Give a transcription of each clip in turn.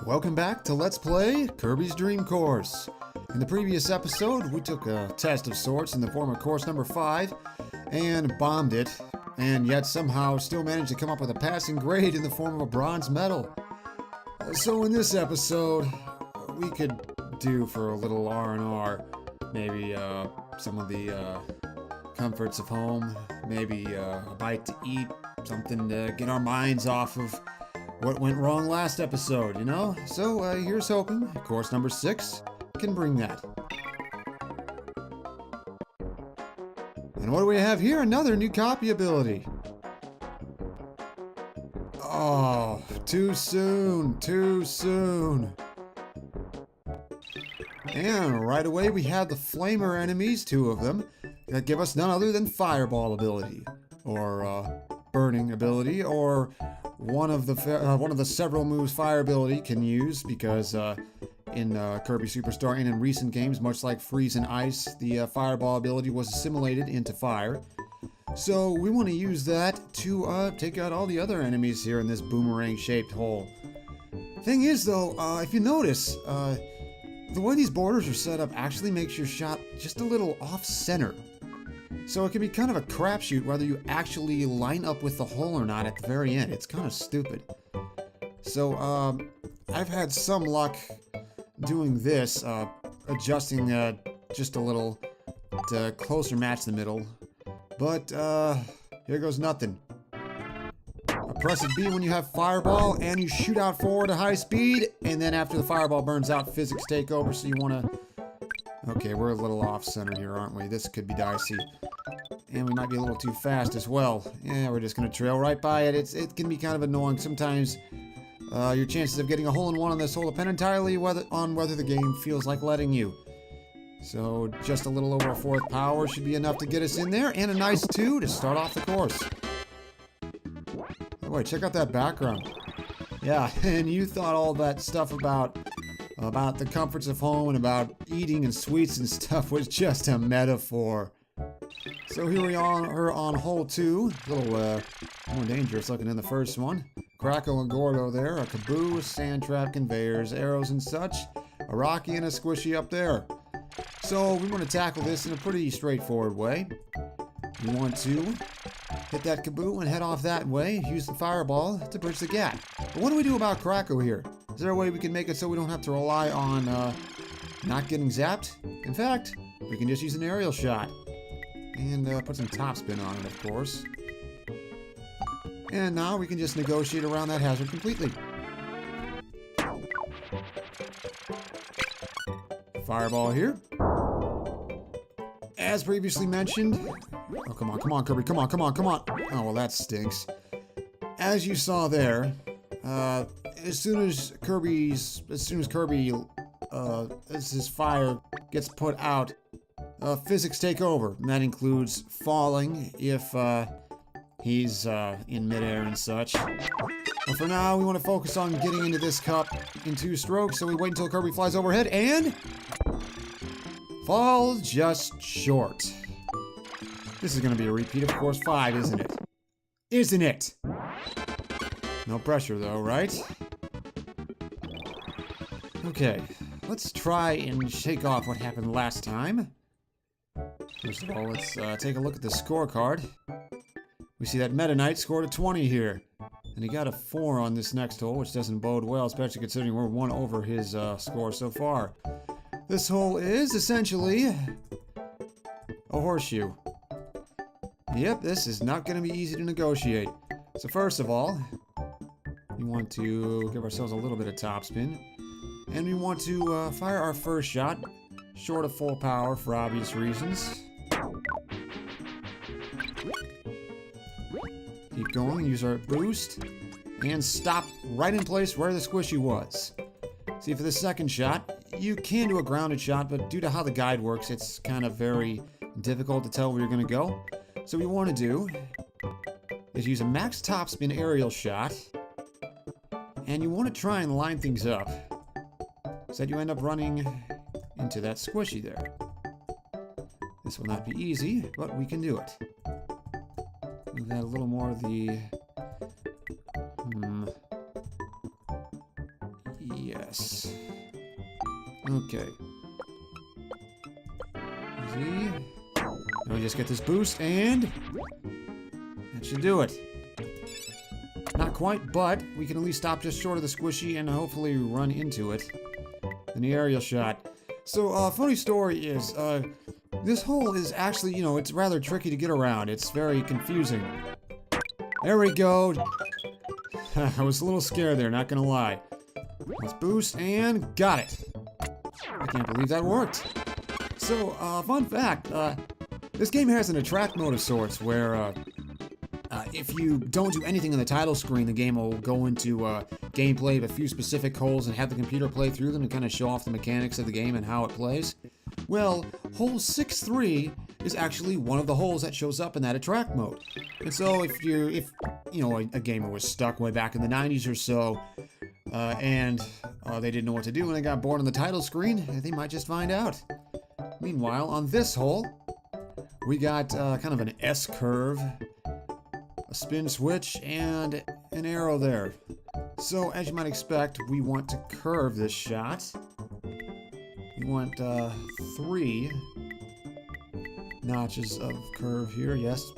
Welcome back to Let's Play Kirby's Dream Course. In the previous episode, we took a test of sorts in the form of course number 5 and bombed it, and yet somehow still managed to come up with a passing grade in the form of a bronze medal. So in this episode, we could do for a little R&R, maybe some of the comforts of home, maybe a bite to eat, something to get our minds off of what went wrong last episode, you know? So here's hoping course number 6 can bring that. And what do we have here? Another new copy ability. Oh, too soon, too soon. And right away we have the flamer enemies, 2 of them, that give us none other than fireball ability, or burning ability, or one of the several moves fire ability can use, because in Kirby Superstar and in recent games, much like freeze and ice, the fireball ability was assimilated into fire. So we want to use that to take out all the other enemies here in this boomerang-shaped hole. Thing is, though, if you notice, the way these borders are set up actually makes your shot just a little off-center. So it can be kind of a crapshoot whether you actually line up with the hole or not at the very end. It's kind of stupid. So I've had some luck doing this, adjusting just a little to closer match the middle. But here goes nothing. Press B when you have fireball, and you shoot out forward at high speed, and then after the fireball burns out, physics take over, so you want to... Okay, we're a little off-center here, aren't we? This could be dicey. And we might be a little too fast as well. Yeah, we're just going to trail right by it. It can be kind of annoying. Sometimes your chances of getting a hole-in-one on this hole depend entirely on whether the game feels like letting you. So just a little over a 4th power should be enough to get us in there, and a nice 2 to start off the course. Oh, wait, check out that background. Yeah, and you thought all that stuff about the comforts of home and about eating and sweets and stuff was just a metaphor. So here we are on hole 2, a little more dangerous looking than the first one. Crackle and Gordo there, a caboose, sand trap, conveyors, arrows and such, a rocky and a squishy up there. So we want to tackle this in a pretty straightforward way. We want to hit that caboose and head off that way, use the fireball to bridge the gap. But what do we do about Crackle here? Is there a way we can make it so we don't have to rely on not getting zapped? In fact, we can just use an aerial shot. And put some topspin on it, of course. And now we can just negotiate around that hazard completely. Fireball here. As previously mentioned... Oh, come on, Kirby, come on. Oh, well, that stinks. As you saw there, as soon as his fire gets put out, physics take over, and that includes falling if he's in midair and such. But for now, we want to focus on getting into this cup in 2 strokes, so we wait until Kirby flies overhead and falls just short. This is going to be a repeat of course 5, isn't it? Isn't it? No pressure though, right? Okay, let's try and shake off what happened last time. First of all, let's take a look at the scorecard. We see that Meta Knight scored a 20 here. And he got a 4 on this next hole, which doesn't bode well, especially considering we're 1 over his score so far. This hole is essentially a horseshoe. Yep, this is not going to be easy to negotiate. So first of all, we want to give ourselves a little bit of topspin. And we want to fire our first shot, short of full power for obvious reasons. Keep going, use our boost, and stop right in place where the squishy was. See, for the second shot, you can do a grounded shot, but due to how the guide works, it's kind of very difficult to tell where you're going to go. So what we want to do is use a max topspin aerial shot, and you want to try and line things up so that you end up running into that squishy there. This will not be easy, but we can do it. We've got a little more of the Yes. Okay. Easy. Now we just get this boost, and that should do it. Not quite, but we can at least stop just short of the squishy and hopefully run into it in the aerial shot. So, funny story is, this hole is actually, you know, it's rather tricky to get around. It's very confusing. There we go. I was a little scared there, not gonna lie. Let's boost, and got it. I can't believe that worked. So, fun fact, this game has an attract mode of sorts where, if you don't do anything on the title screen, the game will go into gameplay of a few specific holes and have the computer play through them and kind of show off the mechanics of the game and how it plays. Well, hole 6-3 is actually one of the holes that shows up in that attract mode. And so if you know, a gamer was stuck way back in the 90s or so, and they didn't know what to do when they got bored on the title screen, they might just find out. Meanwhile, on this hole, we got kind of an S curve, a spin switch, and an arrow there. So, as you might expect, we want to curve this shot. We want 3 notches of curve here, yes.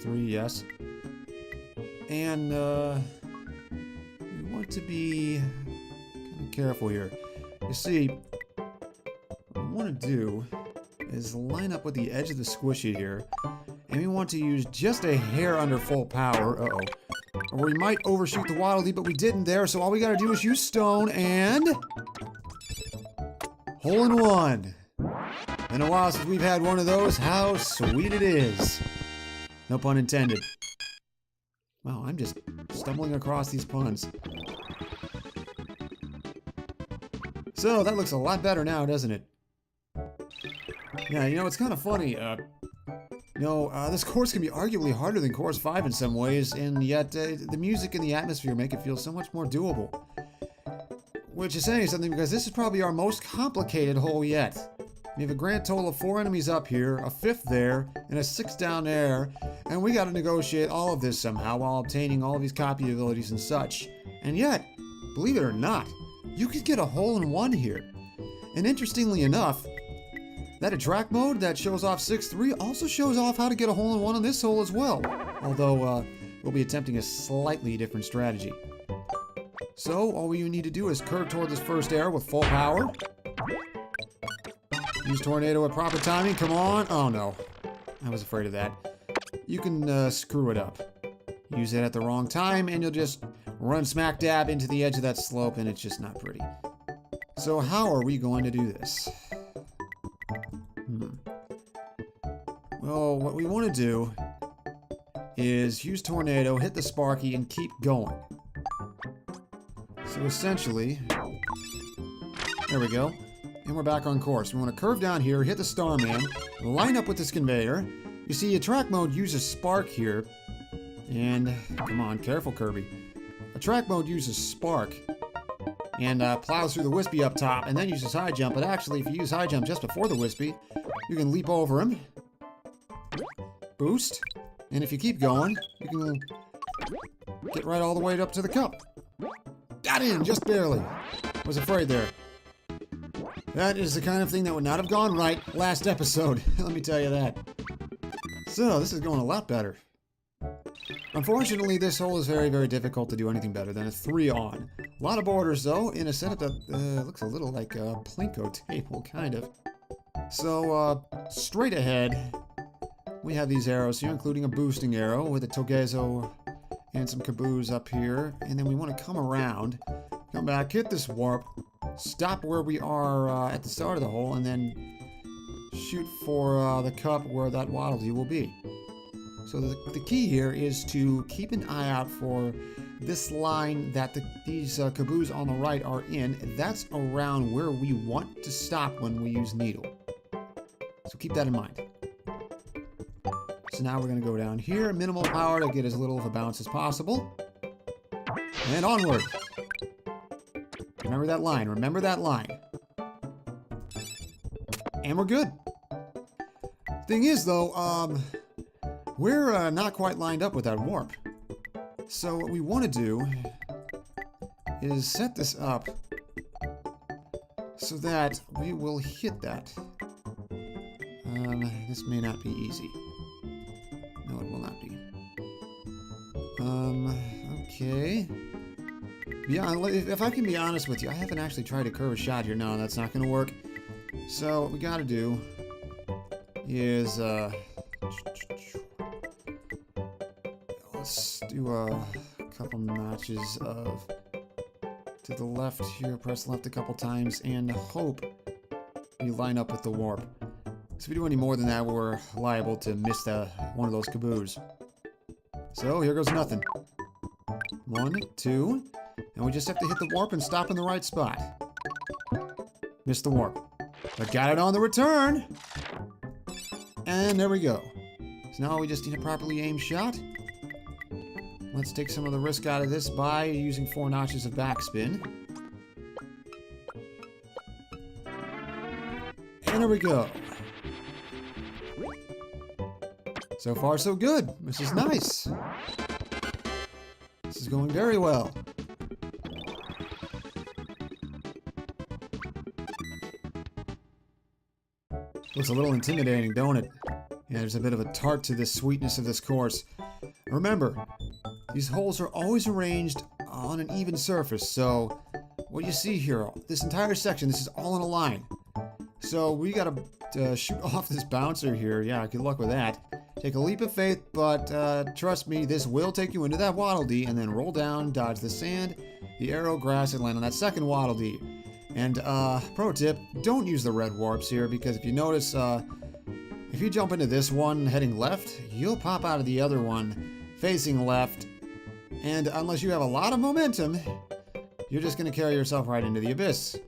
3, yes. And we want to be kind of careful here. You see, what we want to do is line up with the edge of the squishy here, and we want to use just a hair under full power. Uh-oh. Or we might overshoot the Waddle Dee, but we didn't there, so all we gotta do is use stone, and hole in one. Been a while since we've had one of those. How sweet it is. No pun intended. Wow, I'm just stumbling across these puns. So, that looks a lot better now, doesn't it? Yeah, you know, it's kind of funny. This course can be arguably harder than Course 5 in some ways, and yet the music and the atmosphere make it feel so much more doable. Which is saying something, because this is probably our most complicated hole yet. We have a grand total of 4 enemies up here, a 5th there, and a 6th down there, and we gotta negotiate all of this somehow while obtaining all of these copy abilities and such. And yet, believe it or not, you could get a hole in one here. And interestingly enough, that attract mode that shows off 6-3 also shows off how to get a hole in one on this hole as well. Although, we'll be attempting a slightly different strategy. So, all we need to do is curve toward this first arrow with full power. Use tornado at proper timing, come on. Oh no, I was afraid of that. You can screw it up. Use it at the wrong time and you'll just run smack dab into the edge of that slope and it's just not pretty. So how are we going to do this? Well, what we want to do is use tornado, hit the Sparky, and keep going. So essentially, there we go. And we're back on course. We want to curve down here, hit the Starman, line up with this conveyor. You see, attract mode uses spark here. And, come on, careful, Kirby. Attract mode uses spark. And plows through the Wispy up top, and then uses high jump. But actually, if you use high jump just before the Wispy, you can leap over him. Boost. And if you keep going, you can get right all the way up to the cup. Got in, just barely. Was afraid there. That is the kind of thing that would not have gone right last episode, let me tell you that. So, this is going a lot better. Unfortunately, this hole is very, very difficult to do anything better than a 3 on. A lot of borders, though, in a setup that looks a little like a Plinko table, kind of. So, straight ahead, we have these arrows here, including a boosting arrow with a Togezo and some caboose up here. And then we want to come around, come back, hit this warp, stop where we are at the start of the hole, and then shoot for the cup where that Waddle Dee will be. So the key here is to keep an eye out for this line that these caboose on the right are in. That's around where we want to stop when we use needle. So keep that in mind. So now we're going to go down here, minimal power to get as little of a bounce as possible. And onward. Remember that line, remember that line. And we're good. Thing is though, we're not quite lined up with that warp. So what we want to do is set this up so that we will hit that. This may not be easy. No, it will not be. Okay. Yeah, if I can be honest with you, I haven't actually tried a curve shot here. No, that's not going to work. So what we got to do is let's do a couple notches of to the left here. Press left a couple times and hope you line up with the warp. So if we do any more than that, we're liable to miss one of those caboos. So here goes nothing. 1, 2, and we just have to hit the warp and stop in the right spot. Missed the warp. But got it on the return. And there we go. So now we just need a properly aimed shot. Let's take some of the risk out of this by using 4 notches of backspin. And there we go. So far, so good. This is nice. This is going very well. Looks a little intimidating, don't it? Yeah, there's a bit of a tart to the sweetness of this course. Remember, these holes are always arranged on an even surface, so what you see here, this entire section, this is all in a line. So we gotta shoot off this bouncer here. Yeah, good luck with that. Take a leap of faith, but trust me, this will take you into that Waddle Dee, and then roll down, dodge the sand, the arrow, grass, and land on that second Waddle Dee. And pro tip, don't use the red warps here, because if you notice, if you jump into this one heading left, you'll pop out of the other one facing left, and unless you have a lot of momentum, you're just going to carry yourself right into the abyss.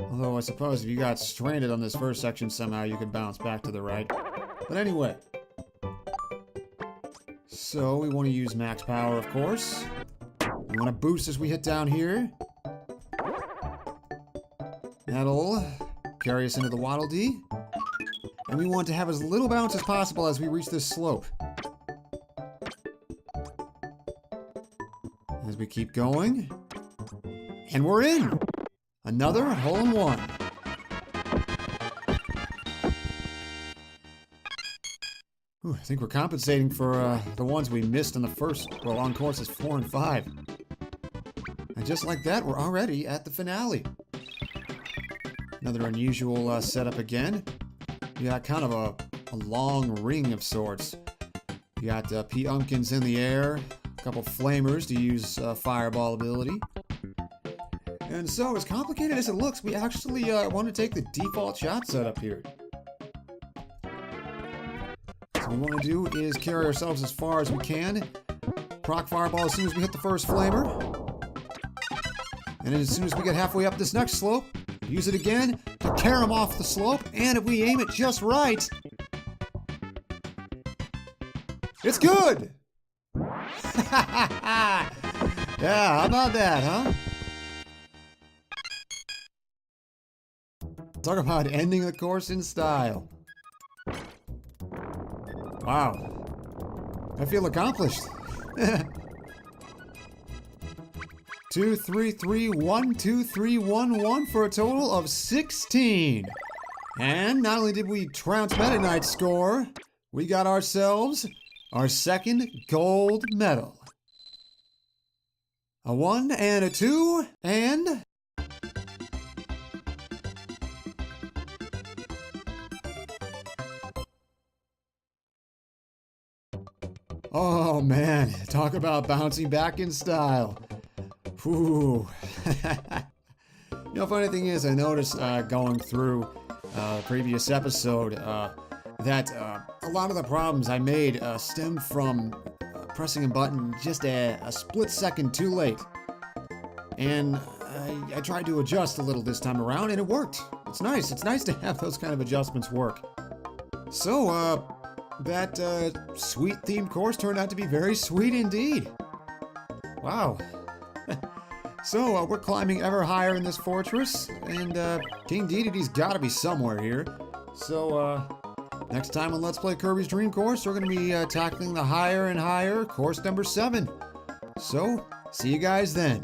Although I suppose if you got stranded on this first section somehow, you could bounce back to the right. But anyway, so we want to use max power, of course. We want to boost as we hit down here. That'll carry us into the Waddle Dee. And we want to have as little bounce as possible as we reach this slope. As we keep going. And we're in! Another hole-in-one. I think we're compensating for the ones we missed in the first, well, on courses 4 and 5. And just like that, we're already at the finale. Another unusual setup again. You got kind of a long ring of sorts. You got P-Umpkins in the air, a couple flamers to use fireball ability. And so, as complicated as it looks, we actually want to take the default shot setup here. So what we want to do is carry ourselves as far as we can. Proc fireball as soon as we hit the first flamer. And then as soon as we get halfway up this next slope, use it again to tear them off the slope. And if we aim it just right, it's good! Yeah, how about that, huh? Talk about ending the course in style. Wow. I feel accomplished. 2, 3, 3, 1, 2, 3, 1, 1 for a total of 16. And not only did we trounce Meta Knight's score, we got ourselves our second gold medal. A 1 and a 2 and... Oh man, talk about bouncing back in style. Whew. You know, funny thing is, I noticed going through the previous episode that a lot of the problems I made stemmed from pressing a button just a split second too late. And I tried to adjust a little this time around, and it worked. It's nice. It's nice to have those kind of adjustments work. So, that sweet themed course turned out to be very sweet indeed. Wow. So we're climbing ever higher in this fortress, and King Dedede's gotta be somewhere here. So next time on Let's Play Kirby's Dream Course, we're gonna be tackling the higher and higher course number 7. So see you guys then.